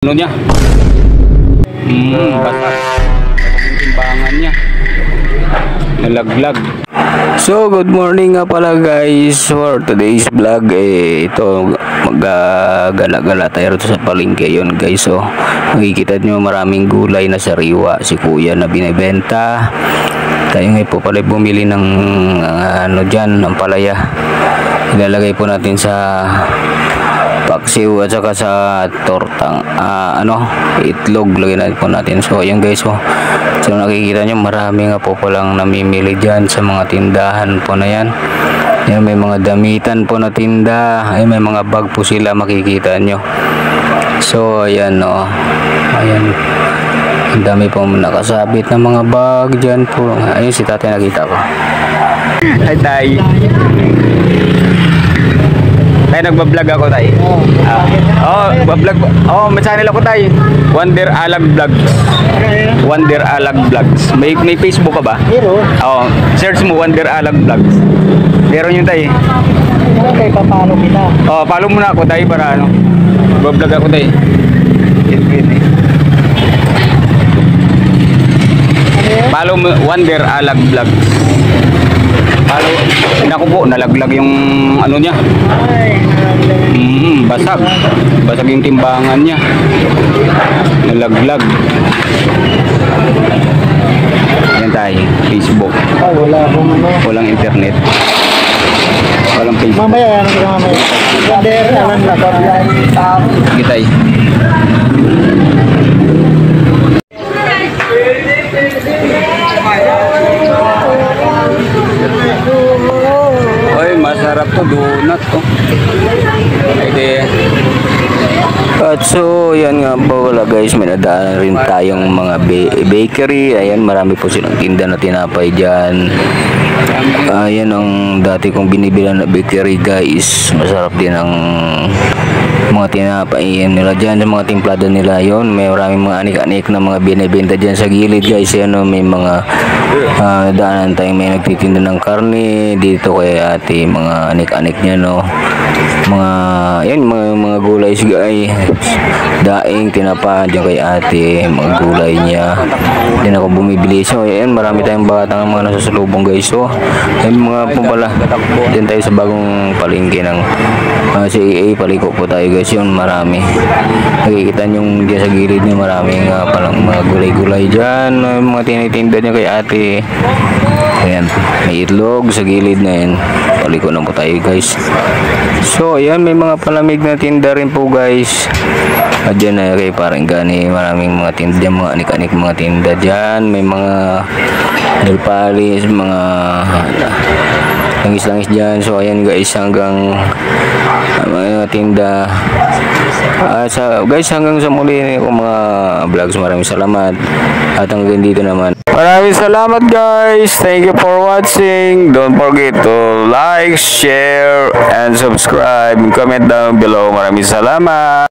Ano niya? Basag. Yung timbangan niya. Nalaglag. So, good morning nga pala guys. For today's vlog, ito mag-gala-gala tayo rito sa palengke yun guys. So, makikita nyo maraming gulay na sariwa si kuya na binibenta. Tayo ngayon po pala bumili ng ano dyan, ng palaya. Ilalagay po natin sa paksiw at saka sa tortang itlog, lagyan natin. So ayan guys, so nakikita nyo marami nga po palang namimili dyan sa mga tindahan po na yan. Yan, may mga damitan po na tinda, ay may mga bag po sila, makikita nyo. So ayan ayan, ang dami po nakasabit ng mga bag dyan po. Ayun si tatay, nakita ko. Hi tay. Tayo nagbablog ako tayo. Bablog. May channel ako tayo. Wonder Alag Vlogs. Wonder Alag Vlogs. May Facebook ka ba? Meron. Search mo Wonder Alag Vlogs. Meron yun tayo. Okay, papalo kita. Follow mo na ako tayo para bablog ako tayo. Follow mo Wonder Alag Vlogs. Naku po, nalaglag yung ano niya. Basag yung timbangan niya. Nalaglag. Yan tayo, Facebook. Walang internet. Walang Facebook. Mamaya, mamaya. Sige tayo. Masarap to, donut to. At so, yan nga po wala guys, may nadaan rin tayong mga bakery. Ayan, marami po silang tinda na tinapay dyan. Ayan ang dati kong binibilan na bakery guys. Masarap din ang mga tinapay nila dyan, mga timplado nila. Yon, may maraming mga anik-anik na mga binibenta dyan sa gilid guys. Yan, may mga daanan tayong may nagtitinda ng karne dito kay ate, mga anik-anik niya mga yan, mga gulay guys, daing tinapa dyan kay ate, mga gulay niya din ako bumibili. So yan, marami tayong batang mga nasusulubong guys. So yan mga po pala, dyan tayo sa bagong palengke ng CAA, paliko po tayo guys. Yun, marami nakikita nyo dyan sa gilid nyo, maraming palang mga gulay-gulay dyan, mga tinitinda niya kay ate. Ayan, may itlog sa gilid na yan, paliko na po tayo guys. So ayan, may mga palamig na tinda rin po guys. At dyan na kay parang gani, maraming mga tinda dyan, mga anik-anik mga tinda dyan. May mga nilpalis, mga langis-langis dyan. So ayan guys, hanggang mga tinda. Guys, hanggang sa muli ko mga vlogs, maraming salamat. At hanggang dito naman, maraming salamat guys. Thank you for watching. Don't forget to like, share, and subscribe. Comment down below. Maraming salamat.